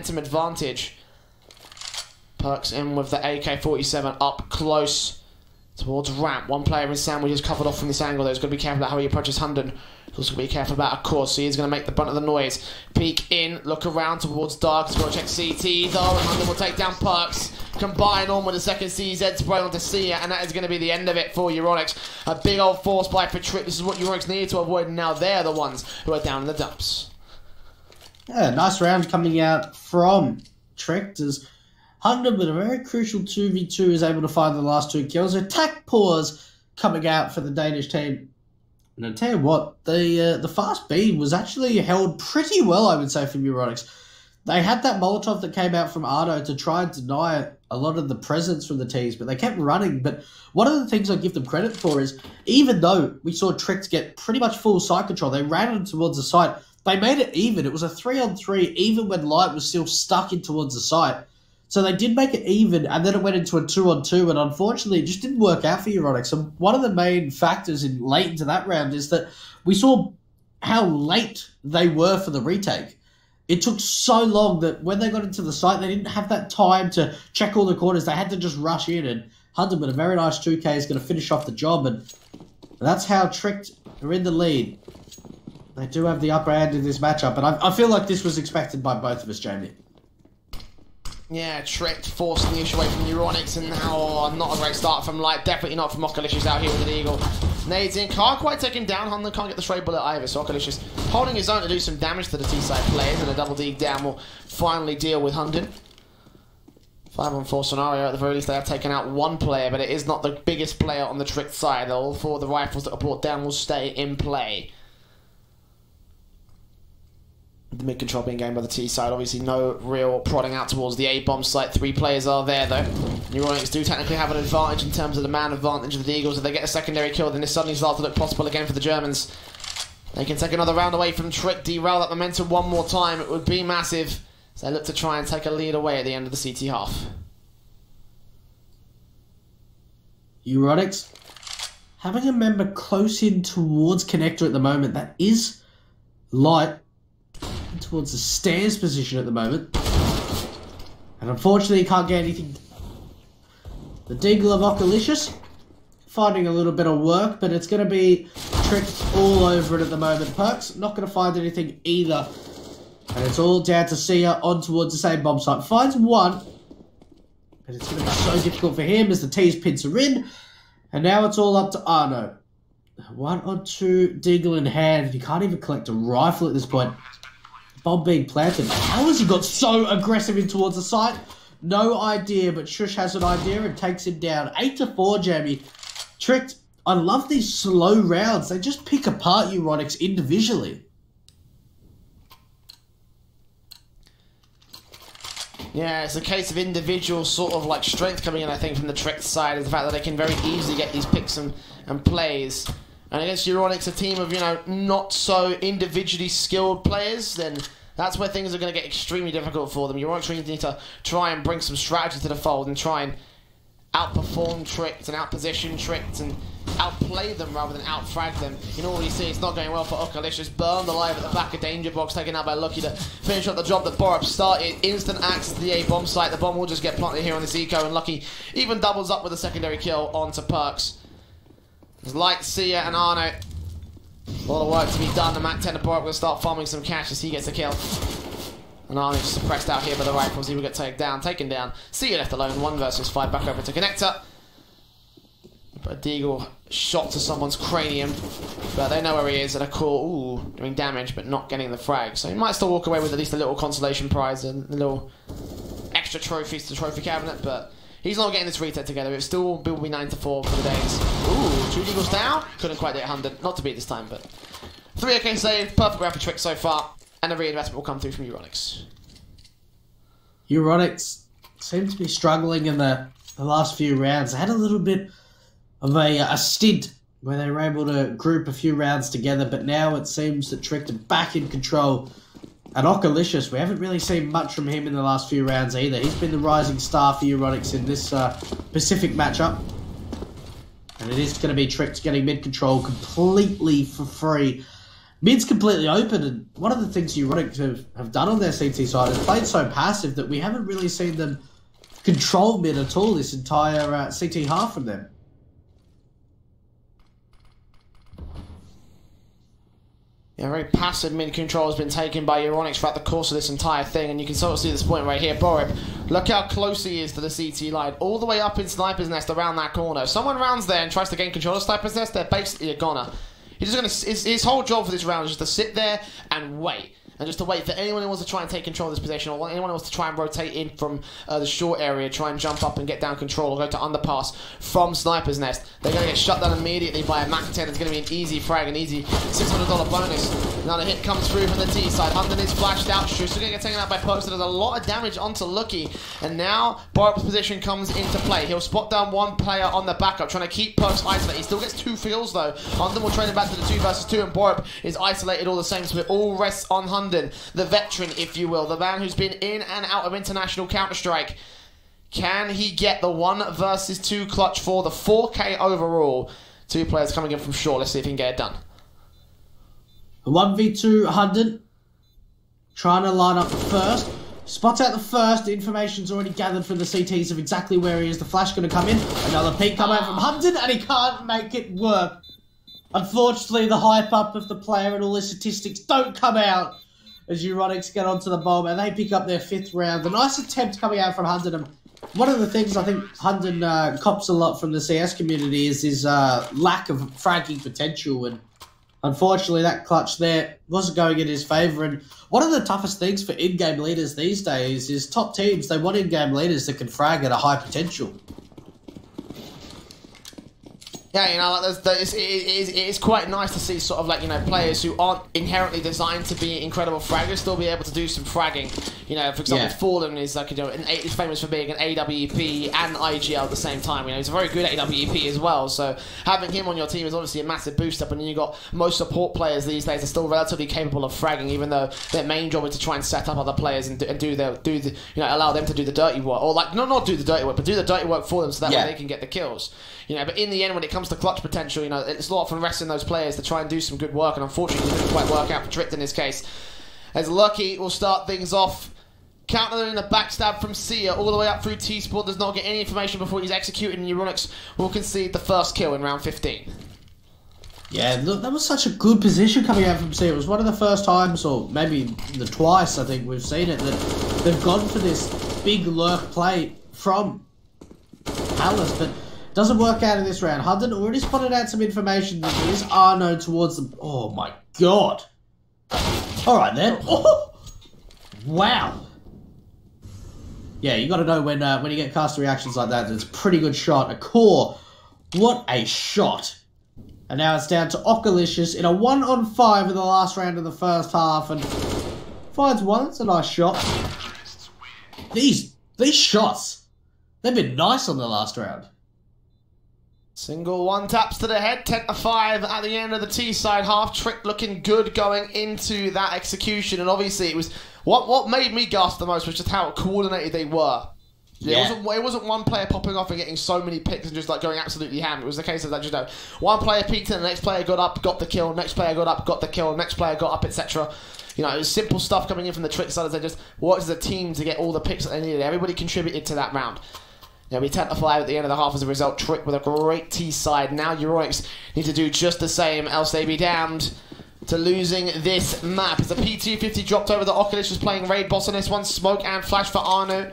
momentum advantage. Perks in with the AK-47 up close towards ramp. One player in sandwich is covered off from this angle, though. He's got to be careful about how he approaches Hunden. He's also going to be careful about a course, so he's going to make the brunt of the noise. Peek in, look around towards Dark. He's going to check CT, though, and Hunden will take down Perks. Combine on with the second CZ spray onto Sia, and that is going to be the end of it for Euronics. A big old force buy for Trick. This is what Euronics needed to avoid, and now they're the ones who are down in the dumps. Yeah, nice round coming out from Trick as Hunden, with a very crucial 2v2, is able to find the last 2 kills. Attack pause coming out for the Danish team. And I tell you what, the fast B was actually held pretty well, I would say, from Euronics. They had that Molotov that came out from Arno to try and deny a lot of the presence from the teams, but they kept running. But one of the things I give them credit for is, even though we saw Tricks get pretty much full site control, they ran them towards the site. They made it even. It was a 3-on-3, even when Light was still stuck in towards the site. So they did make it even, and then it went into a 2-on-2, and unfortunately it just didn't work out for Euronics. And one of the main factors in late into that round is that we saw how late they were for the retake. It took so long that when they got into the site, they didn't have that time to check all the corners. They had to just rush in, and Hunden, with a very nice 2K, is going to finish off the job, and that's how Tricked are in the lead. They do have the upper hand in this matchup, and I feel like this was expected by both of us, Jamie. Yeah, Tricked forcing the issue away from Euronics, and now not a great start from Light. Definitely not from Okalicious out here with an Eagle. Nades in, can't quite take him down. Hunden can't get the stray bullet either, so Okalicious holding his own to do some damage to the T-side players, and a double dig down will finally deal with Hunden. 5-on-4 scenario, at the very least they have taken out one player, but it is not the biggest player on the Tricked side. All 4 of the rifles that are brought down will stay in play. The mid-control being gained by the T side. Obviously no real prodding out towards the A-bomb site. 3 players are there though. Euronics do technically have an advantage in terms of the man advantage of the Eagles. If they get a secondary kill, then this suddenly starts to look possible again for the Germans. They can take another round away from Trick, derail that momentum one more time. It would be massive. So they look to try and take a lead away at the end of the CT half. Euronics having a member close in towards connector at the moment. That is Light towards the stairs position at the moment. And unfortunately he can't get anything. The Deagle of Okalicious finding a little bit of work, but it's going to be Tricked all over it at the moment. Perks not going to find anything either. And it's all down to Sia on towards the same bomb site. Finds one, but it's going to be so difficult for him as the T's pins are in. And now it's all up to Arno. 1-on-2 Deagle in hand. He can't even collect a rifle at this point. Bomb being planted. How has he got so aggressive in towards the site? No idea, but Shush has an idea and takes him down. 8-4, Jamie. Tricked. I love these slow rounds. They just pick apart Euronics individually. Yeah, it's a case of individual sort of like strength coming in, I think, from the Tricked side, is the fact that they can very easily get these picks and plays. And against Euronics, a team of, you know, not so individually skilled players, then that's where things are going to get extremely difficult for them. Euronics really need to try and bring some strategy to the fold and try and outperform Tricked and outposition Tricked and outplay them rather than outfrag them. You can already see it's not going well for Okalicious. Burned alive at the back of Danger Box, taken out by Lucky to finish up the job that Borup started. Instant access to the A-bomb site. The bomb will just get planted here on this eco, and Lucky even doubles up with a secondary kill onto Perks. There's Light, Sia, and Arno. A lot of work to be done. The Mac 10 of Borup will start farming some cash as he gets a kill. And Arno just suppressed out here by the rifles. He will get taken down. Sia left alone. 1 versus 5. Back over to Connector. But a Deagle shot to someone's cranium. But they know where he is. And a cool, ooh, doing damage, but not getting the frag. So he might still walk away with at least a little consolation prize and a little extra trophies to the trophy cabinet. But he's not getting this retake together. It still will be 9-4 for the Danes. Ooh, 2 Deagles down. Couldn't quite hit 100. Not to beat this time, but 3 OK save. Perfect round for Trick so far. And a reinvestment will come through from Euronics. Euronics seem to be struggling in the last few rounds. They had a little bit of a stint where they were able to group a few rounds together, but now it seems that Tricked are back in control. And Okalicious, we haven't really seen much from him in the last few rounds either. He's been the rising star for Euronics in this Pacific matchup. And it is going to be Tricked getting mid-control completely for free. Mid's completely open, and one of the things Euronics have done on their CT side is played so passive that we haven't really seen them control mid at all this entire CT half from them. Yeah, very passive mid control has been taken by Euronics throughout the course of this entire thing, and you can sort of see this point right here. Borib, look how close he is to the CT line, all the way up in Sniper's Nest around that corner. If someone rounds there and tries to gain control of Sniper's Nest, they're basically a goner. He's just gonna. His whole job for this round is just to sit there and wait. And just to wait for anyone who wants to try and take control of this position, or anyone who wants to try and rotate in from the short area, try and jump up and get down control, or go to underpass from Sniper's Nest. They're going to get shut down immediately by a Mac 10. It's going to be an easy frag, an easy $600 bonus. Another hit comes through from the T side. Hunden is flashed out. Schuster going to get taken out by Perks. There's a lot of damage onto Lucky. And now Borup's position comes into play. He'll spot down one player on the backup, trying to keep Perks isolated. He still gets 2 kills though. Hunden will train him back to the 2 versus 2, and Borup is isolated all the same. So it all rests on Hunden, the veteran, if you will, the man who's been in and out of international Counter-Strike. Can he get the 1 versus 2 clutch for the 4K overall? 2 players coming in from short. Let's see if he can get it done. 1v2 Hunden. Trying to line up the first. Spots out the first. Information's already gathered from the CTs of exactly where he is. The flash going to come in. Another peek come out from Hunden, and he can't make it work. Unfortunately, the hype up of the player and all his statistics don't come out as Euronics get onto the bomb, and they pick up their 5th round. The nice attempt coming out from Hunden. And one of the things I think Hunden cops a lot from the CS community is his lack of fragging potential, and unfortunately that clutch there wasn't going in his favour. And one of the toughest things for in-game leaders these days is top teams, they want in-game leaders that can frag at a high potential. Yeah, you know, like it is quite nice to see sort of like, you know, players who aren't inherently designed to be incredible fraggers still be able to do some fragging. You know, for example, Fallen is like, you know, is famous for being an AWP and IGL at the same time. You know, he's a very good AWP as well. So having him on your team is obviously a massive boost up. And then you've got most support players these days are still relatively capable of fragging, even though their main job is to try and set up other players and do the you know, allow them to do the dirty work, or like not do the dirty work, but do the dirty work for them so that way they can get the kills. You know, but in the end, when it comes to clutch potential, you know, it's a lot from resting those players to try and do some good work, and unfortunately, it didn't quite work out for Tricked in this case. As Lucky will start things off, countering the backstab from Sia all the way up through T-Sport, does not get any information before he's executed, and Euronics will concede the first kill in round 15. Yeah, look, that was such a good position coming out from Sia. It was one of the first times, or maybe the twice, I think we've seen it, that they've gone for this big lurk play from Palace, but doesn't work out in this round. Hunden already spotted out some information that there is Arno towards the... Oh my god. Alright then. Oh! Wow. Yeah, you gotta know when you get caster reactions like that, it's a pretty good shot. A core. What a shot. And now it's down to Ocalicious in a 1-on-5 in the last round of the first half, and finds one. It's a nice shot. These shots, they've been nice on the last round. Single 1 taps to the head, 10-5 at the end of the T-side half. Trick looking good going into that execution, and obviously it was what made me gasp the most was just how coordinated they were. Yeah. It wasn't one player popping off and getting so many picks and just like going absolutely ham. It was the case of that, you know, one player peeked in, the next player got up, got the kill, next player got up, got the kill, next player got up, etc. You know, it was simple stuff coming in from the Trick side as they just worked as a team to get all the picks that they needed. Everybody contributed to that round. It'll be 10-5 at the end of the half as a result. Trick with a great T-side. Now Euronics need to do just the same, else they be damned to losing this map. As the P250 dropped over, the Oculus was playing Raid Boss on this one. Smoke and flash for Arno.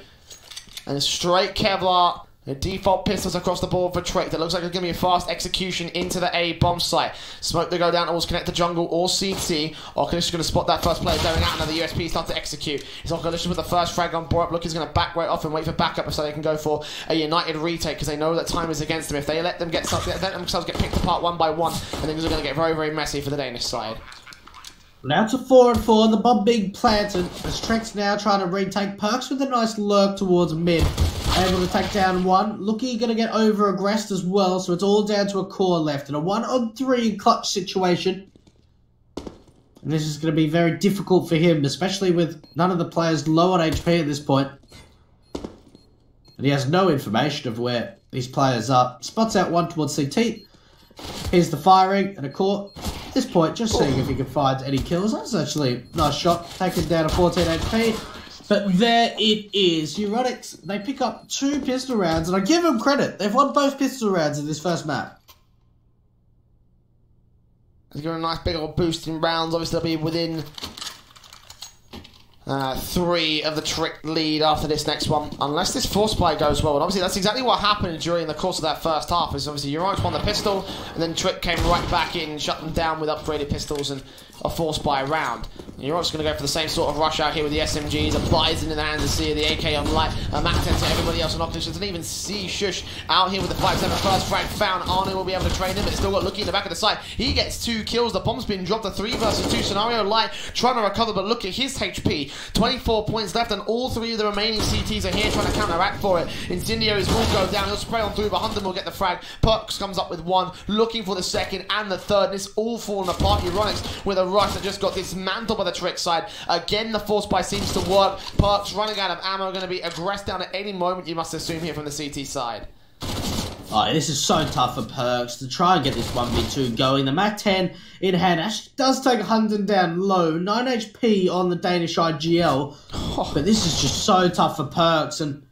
And straight Kevlar. The default pistols across the board for Trick. That looks like it's going to be a fast execution into the A bomb site. Smoke to go down, always connect to jungle or CT. Oculus is going to spot that first player going out, and the USP start to execute. It's Oculus with the first frag on board. Look, he's going to back right off and wait for backup so they can go for a United retake because they know that time is against them. If they let themselves get picked apart one by one, and things are going to get very, very messy for the Danish side. Now to 4-4, the bomb being planted as Trick's now trying to retake. Perks with a nice lurk towards mid. Able to take down one. Lucky going to get over aggressed as well, so it's all down to a core left in a 1-on-3 clutch situation. And this is going to be very difficult for him, especially with none of the players low on HP at this point. And he has no information of where these players are. Spots out one towards CT. Here's the firing and a core. At this point, just seeing if he can find any kills. That's actually a nice shot, taken down to 14 HP. But there it is. Euronics, they pick up 2 pistol rounds, and I give them credit. They've won both pistol rounds in this first map. He's got a nice big old boost in rounds. Obviously, they'll be within 3 of the Trick lead after this next one, unless this force play goes well. And obviously, that's exactly what happened during the course of that first half. Is obviously Euronics won the pistol, and then Trick came right back in, shut them down with upgraded pistols and a force buy round. Euronics going to go for the same sort of rush out here with the SMGs, a Bison in the hands of Seer, the AK on light, a Mac 10 to everybody else on opposition. Didn't even see Shush out here with the 5-7 first frag found. Arno will be able to train him, but still got Lucky in the back of the side. He gets 2 kills. The bomb's been dropped. A 3 versus 2 scenario. Light trying to recover, but look at his HP. 24 points left, and all 3 of the remaining CTs are here trying to counteract for it. Incendiaries will go down. He'll spray on through, but Hunter will get the frag. Perks comes up with 1, looking for the 2nd and the 3rd. And it's all falling apart. Euronics with a rush that just got dismantled by the Trick side. Again, the force buy seems to work. Perks running out of ammo, going to be aggressed down at any moment, you must assume, here from the CT side. Oh, this is so tough for Perks to try and get this 1v2 going. The Mac 10 in hand actually does take Hunden down low. 9 HP on the Danish IGL. But this is just so tough for Perks. And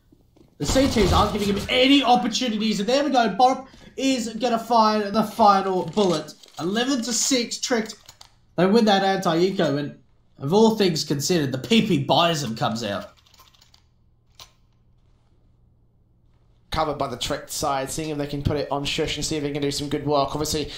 the CTs aren't giving him any opportunities. And there we go. Borp is going to find the final bullet. 11-6 Tricked. They win that anti-eco. And of all things considered, the PP Bison comes out. Covered by the Trick side, seeing if they can put it on Shush and see if they can do some good work. Obviously,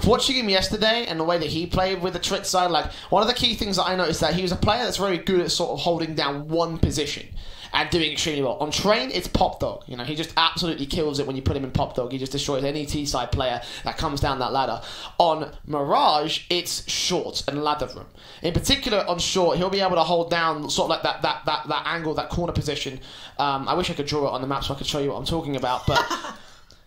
watching him yesterday and the way that he played with the Trick side, like, one of the key things that I noticed that he was a player that's very good at sort of holding down one position and doing extremely well. On Train, it's Pop Dog. You know, he just absolutely kills it when you put him in Pop Dog. He just destroys any T-side player that comes down that ladder. On Mirage, it's Short and Ladder Room. In particular, on Short, he'll be able to hold down sort of like that angle, that corner position. I wish I could draw it on the map so I could show you what I'm talking about, but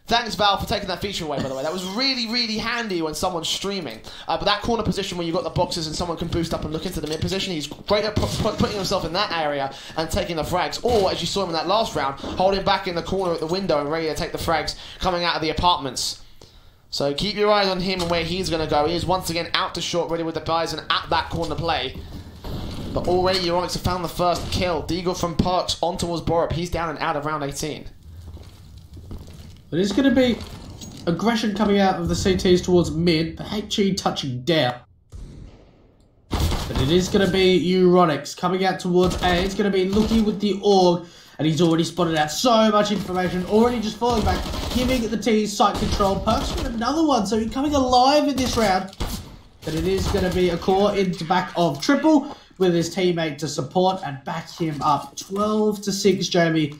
thanks, Val, for taking that feature away, by the way. That was really, really handy when someone's streaming. But that corner position where you've got the boxes and someone can boost up and look into the mid position, he's great at putting himself in that area and taking the frags. Or, as you saw him in that last round, holding back in the corner at the window and ready to take the frags coming out of the apartments. So keep your eyes on him and where he's going to go. He is once again out to Short, ready with the Bison at that corner play. But already Euronics have found the first kill. Deagle from Perks on towards Borup. He's down and out of round 18. It is going to be aggression coming out of the CTs towards mid, but HE touching down. But it is going to be Euronics coming out towards A. It's going to be Lucky with the AUG, and he's already spotted out so much information, already just falling back, giving the T's sight control. Perks with another one, so he's coming alive in this round. But it is going to be a core into back of Triple with his teammate to support and back him up. 12-6, Jamie.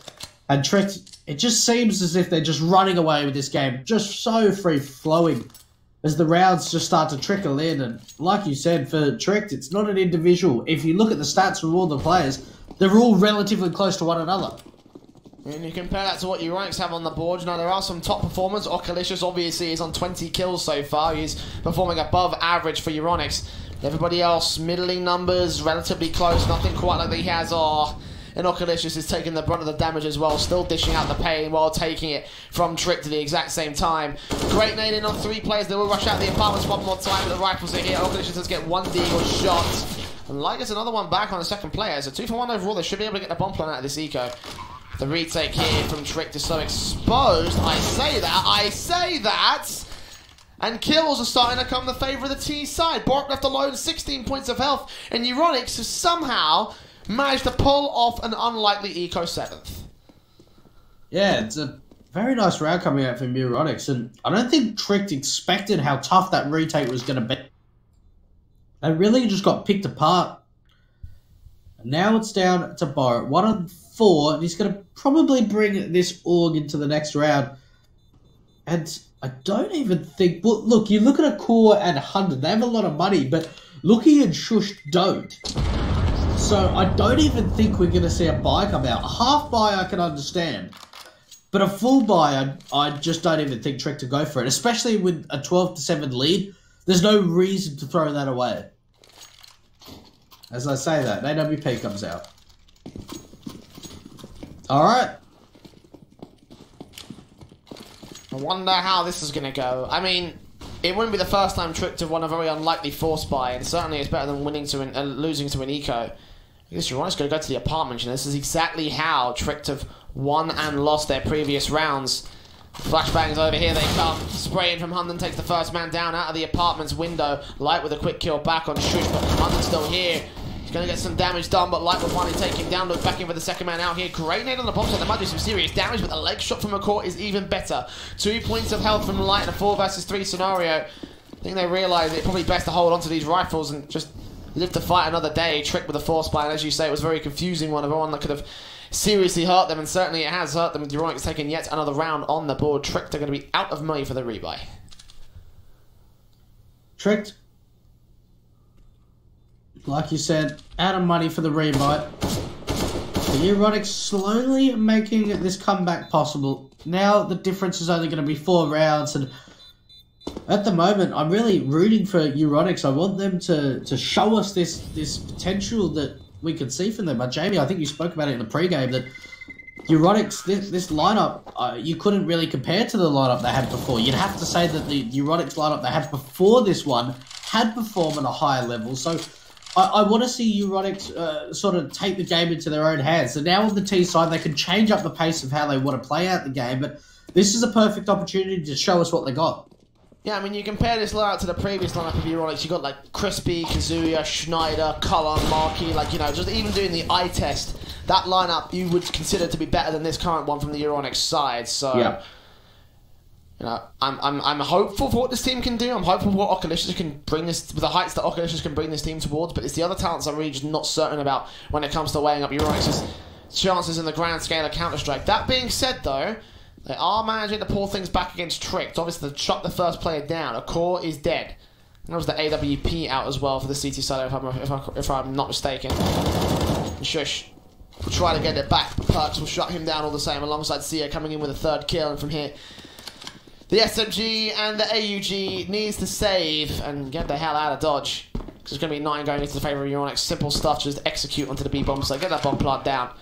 And Trick, it just seems as if they're just running away with this game. Just so free-flowing as the rounds just start to trickle in. And like you said, for Trick, it's not an individual. If you look at the stats from all the players, they're all relatively close to one another. And you compare that to what Euronics have on the board. You know, there are some top performers. Ocalicious obviously is on 20 kills so far. He's performing above average for Euronics. Everybody else, middling numbers, relatively close. Nothing quite like he has. And Ocalicious is taking the brunt of the damage as well, still dishing out the pain while taking it from Trick to the exact same time. Great nade in on 3 players. They will rush out the apartments one more time, but the rifles are here. Ocalicious does get 1 Deagle shot. And Light gets another one back on the second player. So 2 for 1 overall. They should be able to get the bomb plan out of this eco. The retake here from Trick just so exposed. I say that. And kills are starting to come in the favour of the T side. Bork left alone, 16 points of health. And Euronics has somehow managed to pull off an unlikely eco 7th. Yeah, it's a very nice round coming out from Euronics. And I don't think Trick expected how tough that retake was going to be. They really just got picked apart. And now it's down to Bork. 1 on 4. And he's going to probably bring this AUG into the next round. And I don't even think... Well, look, you look at a Core and 100. They have a lot of money, but Lucky and Shush don't. So I don't even think we're going to see a buy come out. A half buy I can understand. But a full buy, I just don't even think Trick to go for it. Especially with a 12-7 lead. There's no reason to throw that away. As I say that, AWP comes out. Alright. I wonder how this is going to go. I mean, it wouldn't be the first time Trick have won a very unlikely force buy, and certainly it's better than winning to losing to an eco. I guess Euronics going to go to the apartment, and this is exactly how Trick have won and lost their previous rounds. Flashbangs over here, they come. Spraying from Hunden takes the first man down out of the apartment's window. Light with a quick kill back on Shush, but Hunden's still here. He's going to get some damage done, but Light will finally take him down. Look back in for the second man out here. Great nade on the bomb side. There might do some serious damage, but the leg shot from McCourt is even better. 2 points of health from Light in a 4 versus 3 scenario. I think they realise it's probably best to hold on to these rifles and just live to fight another day. Trick with a force buy, and as you say, it was a very confusing one of one that could have seriously hurt them, and certainly it has hurt them. Euronics taking yet another round on the board. Tricked are going to be out of money for the rebuy. Tricked, like you said, out of money for the rebuy. The Euronics slowly making this comeback possible. Now the difference is only going to be 4 rounds, and at the moment I'm really rooting for Euronics. I want them to show us this potential that we could see from them. But Jamie, I think you spoke about it in the pre-game, that Euronics, this lineup, you couldn't really compare to the lineup they had before. You'd have to say that the Euronics lineup they had before this one had performed at a higher level. So I want to see Euronics sort of take the game into their own hands. So now on the T side, they can change up the pace of how they want to play out the game, but this is a perfect opportunity to show us what they got. Yeah, I mean, you compare this lineup to the previous lineup of Euronics. You got like Crispy, Kazuya, Schneider, Cullen, Markey. Like, you know, just even doing the eye test, that lineup you would consider to be better than this current one from the Euronics side. So, yeah. You know, I'm hopeful for what this team can do. I'm hopeful for what Oculicious can bring this, with the heights that Oculicious can bring this team towards. But it's the other talents I'm really just not certain about when it comes to weighing up Euronics' chances in the grand scale of Counter-Strike. That being said, though, they are managing to pull things back against Tricked. Obviously, they shut the first player down. A core is dead. And there was the AWP out as well for the CT side, if I'm not mistaken. And Shush will try to get it back, but Perks will shut him down all the same, alongside Sia coming in with a 3rd kill. And from here, the SMG and the AUG needs to save and get the hell out of Dodge. Because there's going to be 9 going into the favour of Euronics. Simple stuff, just execute onto the B bomb. So get that bomb plant down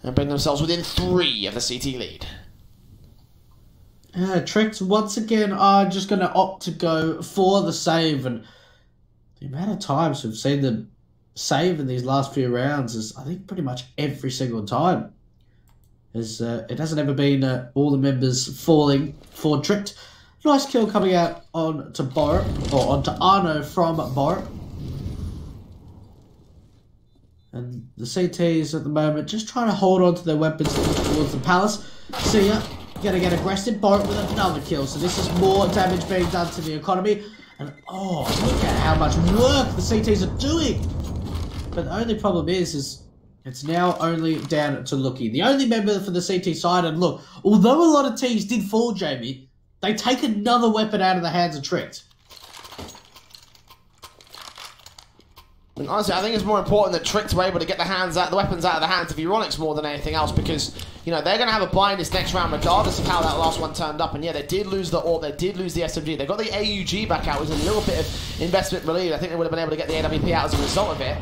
and bring themselves within 3 of the CT lead. Tricked once again are just going to opt to go for the save, and the amount of times we've seen them save in these last few rounds is, I think, pretty much every single time. It hasn't ever been all the members falling for Tricked. Nice kill coming out onto Borup, or onto Arno from Borup. And the CTs at the moment just trying to hold on to their weapons towards the Palace. Sia gonna get aggressive. Borup with another kill. So this is more damage being done to the economy. And oh, look at how much work the CTs are doing. But the only problem is it's now only down to Lucky, the only member for the CT side. And look, although a lot of teams did fall, Jamie, they take another weapon out of the hands of Tricked. And honestly, I think it's more important that Tricked were able to get the weapons out of the hands of Euronics more than anything else, because, you know, they're going to have a buy in this next round regardless of how that last one turned up. And yeah, they did lose the AWP, they did lose the SMG, they got the AUG back out, which was a little bit of investment relieved. I think they would have been able to get the AWP out as a result of it.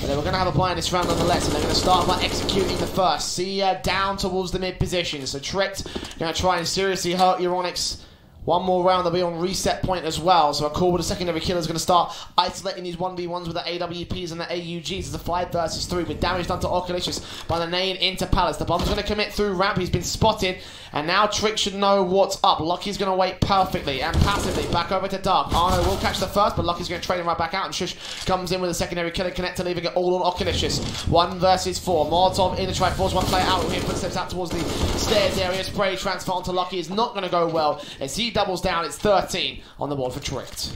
But they were going to have a buy in this round nonetheless, and they're going to start by executing the first. Sia down towards the mid position, so Tricked going to try and seriously hurt Euronics. One more round, they'll be on reset point as well. So a call with a secondary killer is going to start isolating these 1v1s with the AWPs and the AUGs. It's a 5 versus 3 with damage done to Oculicious by the nade into Palace. The bomb's going to commit through ramp. He's been spotted. And now Trick should know what's up. Lucky's going to wait perfectly and passively. Back over to Dark. Arno will catch the first, but Lucky's going to trade him right back out. And Shush comes in with a secondary killer connector, leaving it all on Oculicious. 1 versus 4. Molotov in the try, force one player out. Here, footsteps out towards the stairs area. Spray transfer onto Lucky is not going to go well. As he doubles down, it's 13 on the board for Tricked.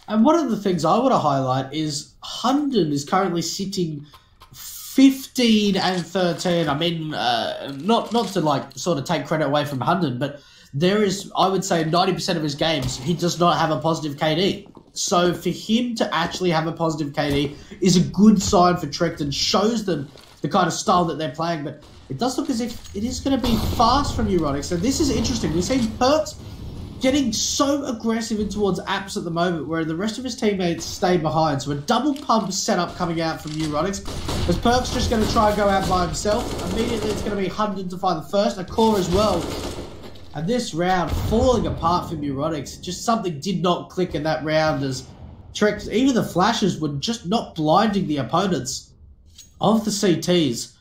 And one of the things I want to highlight is Hunden is currently sitting 15 and 13. I mean, not to like sort of take credit away from Hunden, but there is, I would say, 90% of his games he does not have a positive KD. So for him to actually have a positive KD is a good sign for Tricked and shows them the kind of style that they're playing. But it does look as if it is going to be fast from Euronics. So this is interesting. We've seen Perks getting so aggressive in towards Apps at the moment, where the rest of his teammates stay behind. So a double pump setup coming out from Euronics. As Perk's just going to try and go out by himself. Immediately it's going to be Hunden to find the first. A core as well. And this round falling apart from Euronics. Just something did not click in that round as Trek, even the flashes were just not blinding the opponents of the CTs.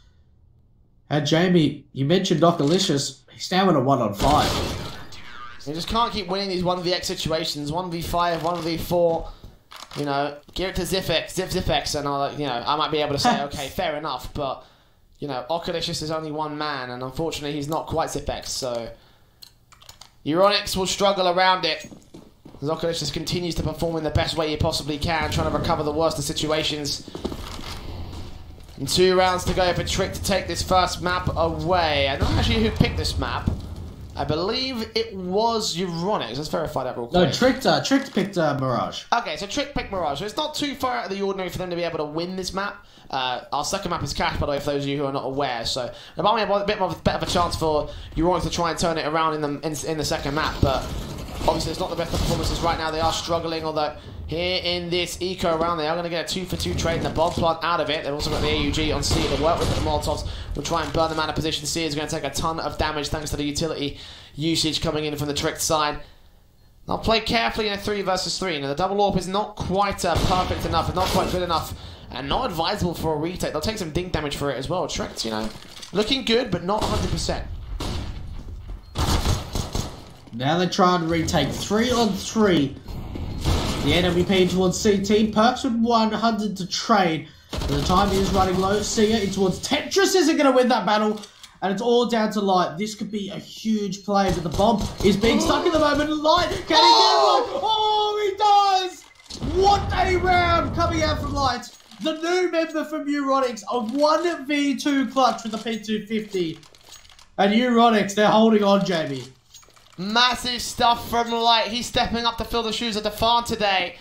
And Jamie, you mentioned Docalicious. He's now in a 1-on-5. You just can't keep winning these 1v8 situations. 1v5, 1v4. You know, give it to Zifex, and I might be able to say, okay, fair enough, but you know, Ocalicious is only one man, and unfortunately, he's not quite Zifex, so Euronics will struggle around it. As Ocalicious continues to perform in the best way he possibly can, trying to recover the worst of situations. And 2 rounds to go for Trick to take this first map away. I don't know actually who picked this map. I believe it was Euronics. Let's verify that real quick. No, Trick picked Mirage. Okay, so Trick picked Mirage. So it's not too far out of the ordinary for them to be able to win this map. Our second map is Cash, by the way, for those of you who are not aware. So it might be a bit better of a chance for Euronics to try and turn it around in the second map. But obviously, it's not the best performances right now. They are struggling, although here in this eco round, they are going to get a 2-for-2 trade and the bomb plant out of it. They've also got the AUG on C to work with the Molotovs. Will try and burn them out of position. C is going to take a ton of damage thanks to the utility usage coming in from the Tricked side. They'll play carefully in a 3 versus 3. Now, the double AWP is not quite perfect enough, and not quite good enough, and not advisable for a retake. They'll take some dink damage for it as well. Tricked, you know, looking good, but not 100%. Now they're trying to retake 3-on-3. The NWP towards CT. Perks with 100 to trade. But the time is running low. Sia in towards Tetris isn't going to win that battle. And it's all down to Light. This could be a huge play, but the bomb is being stuck in the moment. Light, can he get one? Oh, he does! What a round coming out from Light. The new member from Euronics, a 1v2 clutch with the P250. And Euronics, they're holding on, Jamie. Massive stuff from Light. He's stepping up to fill the shoes of Defan today.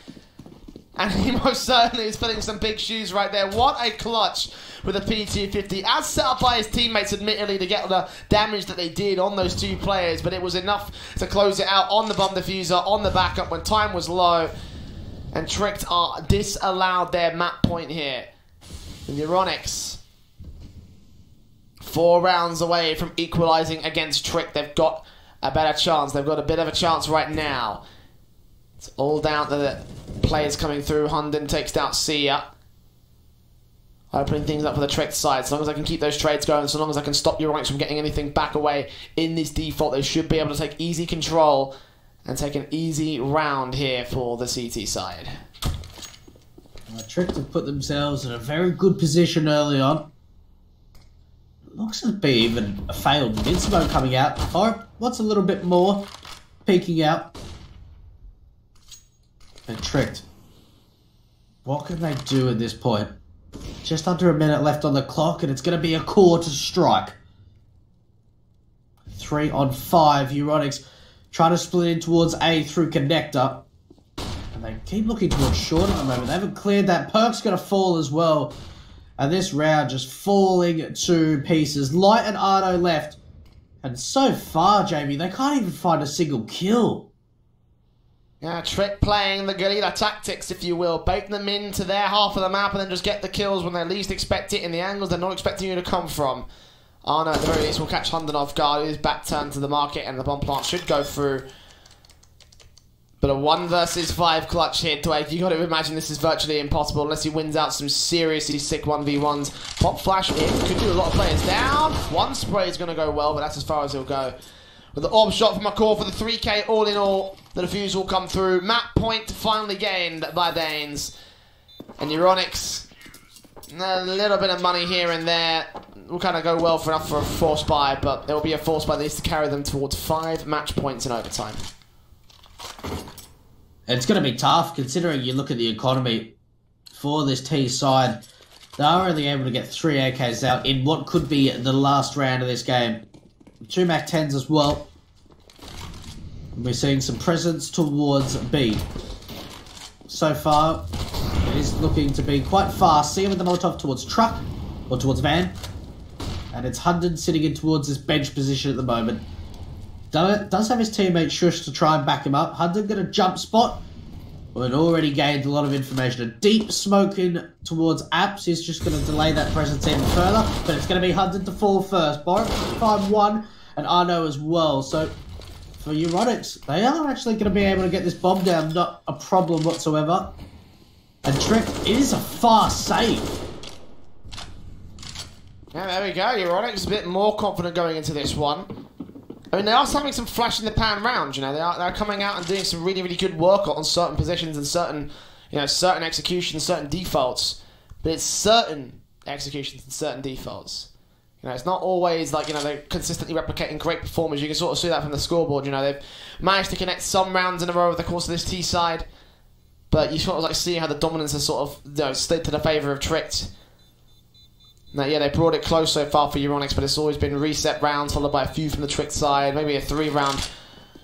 And he most certainly is filling some big shoes right there. What a clutch with a P250. As set up by his teammates, admittedly, to get the damage that they did on those 2 players. But it was enough to close it out on the bomb diffuser, on the backup when time was low. And Tricked are disallowed their map point here. And Euronics, 4 rounds away from equalizing against Trick. They've got a better chance. They've got a bit of a chance right now. It's all down to the players coming through. Hunden takes out Sia. Opening things up for the Tricked side. So long as I can keep those trades going, so long as I can stop Euronics from getting anything back away in this default, they should be able to take easy control and take an easy round here for the CT side. Tricked have put themselves in a very good position early on. Looks to be even a failed mid-smoke coming out. Or what's a little bit more peeking out. And Tricked. What can they do at this point? Just under a minute left on the clock, and it's going to be a core to strike. 3-on-5. Euronics trying to split in towards A through connector. And they keep looking towards short at the moment. They haven't cleared that. Perk's going to fall as well. And this round just falling to pieces. Light and Arno left. And so far, Jamie, they can't even find a single kill. Yeah, Trick playing the guerrilla tactics, if you will. Bait them into their half of the map and then just get the kills when they least expect it in the angles they're not expecting you to come from. Arno, at the very least, will catch Hunden off guard. His back turned to the market and the bomb plant should go through. But a 1 versus 5 clutch here, Dwayne. You got to imagine this is virtually impossible unless he wins out some seriously sick 1v1s. Pop flash in, could do a lot of players down. 1 spray is going to go well, but that's as far as he'll go. With the orb shot from a core for the 3k all in all, the defuse will come through. Map point finally gained by Danes. And Euronics, a little bit of money here and there. Will kind of go well for enough for a force buy, but it will be a force buy that needs to carry them towards 5 match points in overtime. It's going to be tough considering you look at the economy for this T side. They are only able to get 3 AKs out in what could be the last round of this game. 2 Mac 10s as well. And we're seeing some presence towards B. So far, it is looking to be quite fast. See him with the Molotov towards truck or towards van. And it's Hunden sitting in towards this bench position at the moment. Does have his teammate Shush to try and back him up. Hunden got a jump spot. Well, it already gained a lot of information. A deep smoke in towards Apps is just going to delay that presence even further. But it's going to be Hunden to fall first. Borrow 5-1 and Arno as well. So for Euronics. They are actually going to be able to get this bomb down, not a problem whatsoever. And Trick is a fast save. Yeah, there we go. Euronics a bit more confident going into this one. I mean, they are having some flash in the pan rounds, you know. They're coming out and doing some really, really good work on certain positions and certain, you know, certain executions, certain defaults. But it's certain executions and certain defaults. You know, it's not always like, you know, they're consistently replicating great performers. You can sort of see that from the scoreboard. You know, they've managed to connect some rounds in a row over the course of this T side, but you sort of like see how the dominance has sort of, you know, slid to the favour of Tricked. Now, yeah, they brought it close so far for Euronics, but it's always been reset rounds followed by a few from the Tricked side. Maybe a 3-round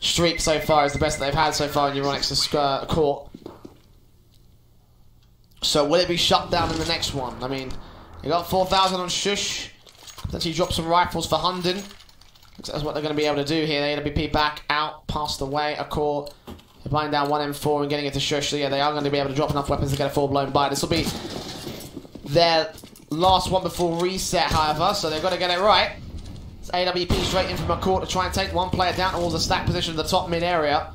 streak so far is the best that they've had so far in Euronics' court. So will it be shut down in the next one? I mean, they got 4,000 on Shush. Potentially drop some rifles for Hunden. That's what they're going to be able to do here. The AWP back out, past the way, a core. They're buying down 1M4 and getting it to Shush. So yeah, they are going to be able to drop enough weapons to get a full-blown buy. This will be their last one before reset, however, so they've got to get it right. It's AWP straight in from a court to try and take one player down towards the stack position in the top mid-area.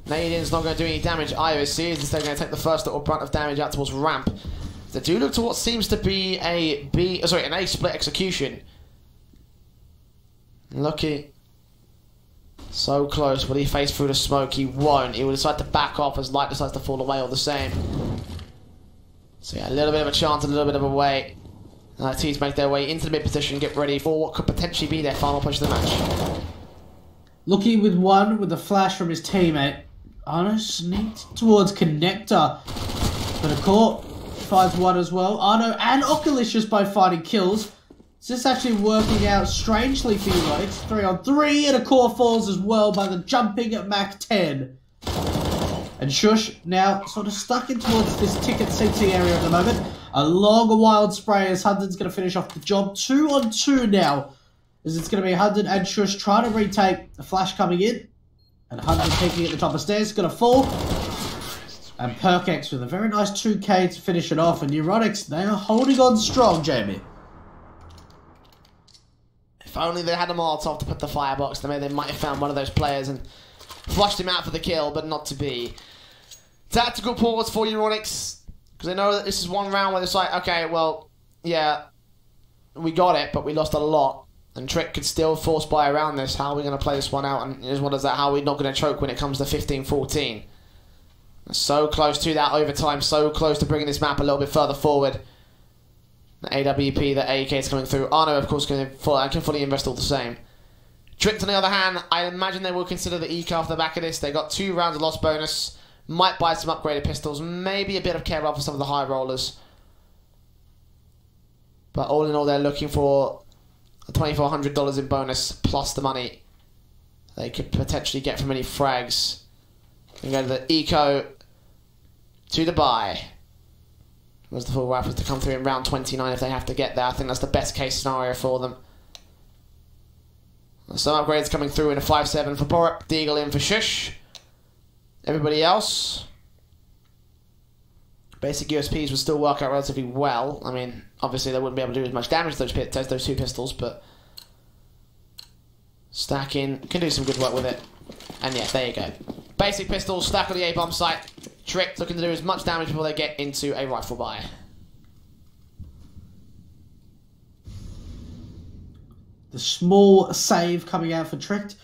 Nadian's not going to do any damage either. It seems instead going to take the first little brunt of damage out towards ramp. They do look to what seems to be an A split execution. Lucky. So close. Will he face through the smoke? He won't. He will decide to back off as light decides to fall away all the same. So yeah, a little bit of a chance, a little bit of a wait. Teams make their way into the mid position, get ready for what could potentially be their final push of the match. Lucky with one, with a flash from his teammate. Arno sneaked towards Connector. But a court finds one as well. Arno and Oculicious both finding kills. Is this actually working out strangely for you, right? It's 3-on-3 and a core falls as well by the jumping at Mach 10. And Shush now sort of stuck in towards this ticket CT area at the moment. A long wild spray as Hunden's going to finish off the job. 2-on-2 now. As it's going to be Hunden and Shush trying to retake. The flash coming in. And Hunden peeking at the top of stairs. Going to fall. And Perkex with a very nice 2K to finish it off. And Euronics, they are holding on strong, Jamie. If only they had a Molotov to put the firebox, then maybe they might have found one of those players and flushed him out for the kill, but not to be. Tactical pause for Euronics, because they know that this is one round where it's like, okay, well, yeah, we got it, but we lost a lot, and Trick could still force buy around this. How are we going to play this one out, and as well as that, how are we not going to choke when it comes to 15-14? So close to that overtime, so close to bringing this map a little bit further forward. The AWP, the AK is coming through. Arno, of course, can fully invest all the same. Tricked, on the other hand, I imagine they will consider the eco off the back of this. They got 2 rounds of loss bonus. Might buy some upgraded pistols. Maybe a bit of care for some of the high rollers. But all in all, they're looking for $2,400 in bonus plus the money they could potentially get from any frags. And go to the eco to the buy. There's the full rifles to come through in round 29 if they have to get there. I think that's the best case scenario for them. Some upgrades coming through in a 5-7 for Borup. Deagle in for Shush. Everybody else. Basic USPs would still work out relatively well. I mean, obviously they wouldn't be able to do as much damage to those 2 pistols, but stacking can do some good work with it. And yeah, there you go. Basic pistols, stack on the A-bomb site. Trick looking to do as much damage before they get into a rifle buy. The small save coming out for Tricked.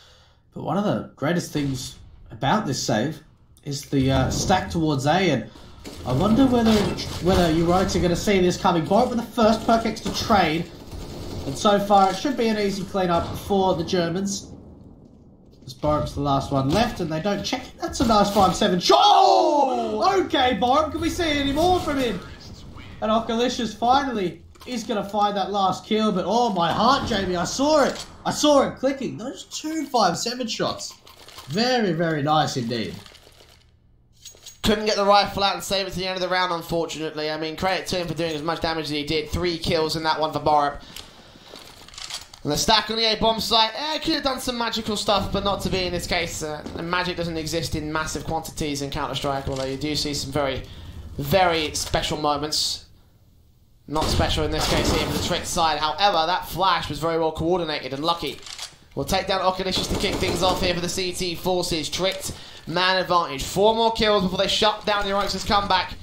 But one of the greatest things about this save is the stack towards A. And I wonder whether Euronics are going to see this coming. Borup with the first Perkex to trade. And so far it should be an easy cleanup for the Germans. As Borup's the last one left and they don't check it. That's a nice 5-7 shot. Oh! Okay, Borup, can we see any more from him? And Oculicious finally is going to find that last kill, but oh my heart, Jamie, I saw it. I saw it clicking. Those 2 5-7 shots. Very, very nice indeed. Couldn't get the rifle out and save it to the end of the round, unfortunately. I mean, credit to him for doing as much damage as he did. 3 kills in that one for Borup. And the stack on the A-bomb site, could have done some magical stuff, but not to be in this case. Magic doesn't exist in massive quantities in Counter-Strike, although you do see some very, very special moments. Not special in this case here for the Trick side. However, that flash was very well coordinated and lucky. We'll take down Okanishis to kick things off here for the CT forces. Tricked, man advantage. 4 more kills before they shut down Euronics' comeback.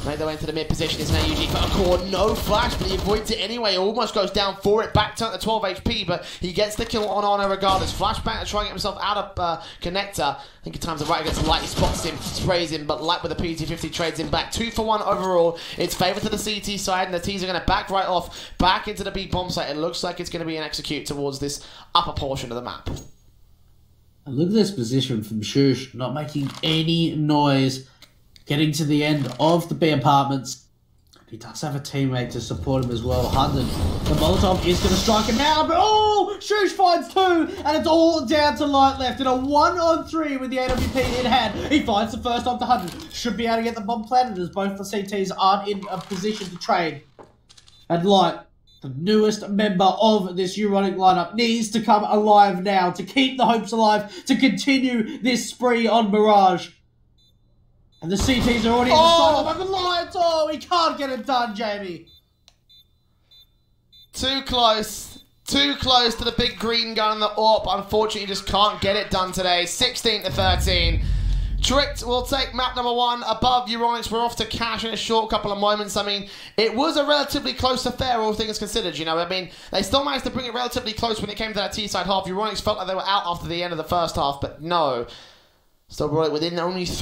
Make their way into the mid position. Is now UG for a core. No flash, but he avoids it anyway. Almost goes down for it. Back to 12 HP, but he gets the kill on Honor regardless. Flashback to try and get himself out of connector. I think he times it right against Light. He spots him, sprays him, but Light with a PT-50 trades him back. 2 for 1 overall. It's favored to the CT side, and the T's are going to back right off, back into the B bomb site. It looks like it's going to be an execute towards this upper portion of the map. And look at this position from Shush, not making any noise. Getting to the end of the B apartments. He does have a teammate to support him as well, 100. The Molotov is going to strike him out, but oh! Shush finds 2, and it's all down to Light left in a 1-on-3 with the AWP in hand. He finds the first off the 100. Should be able to get the bomb planted as both the CTs aren't in a position to trade. And Light, the newest member of this Euronic lineup, needs to come alive now to keep the hopes alive, to continue this spree on Mirage. And the CTs are already in the cycle, but the Lions, he can't get it done, Jamie. Too close to the big green gun in the AWP. Unfortunately, just can't get it done today. 16-13. Tricked will take map number 1 above Euronics. We're off to cash in a short couple of moments. I mean, it was a relatively close affair, all things considered, you know. I mean, they still managed to bring it relatively close when it came to that T-side half. Euronics felt like they were out after the end of the first half, but no. Still brought it within only 3.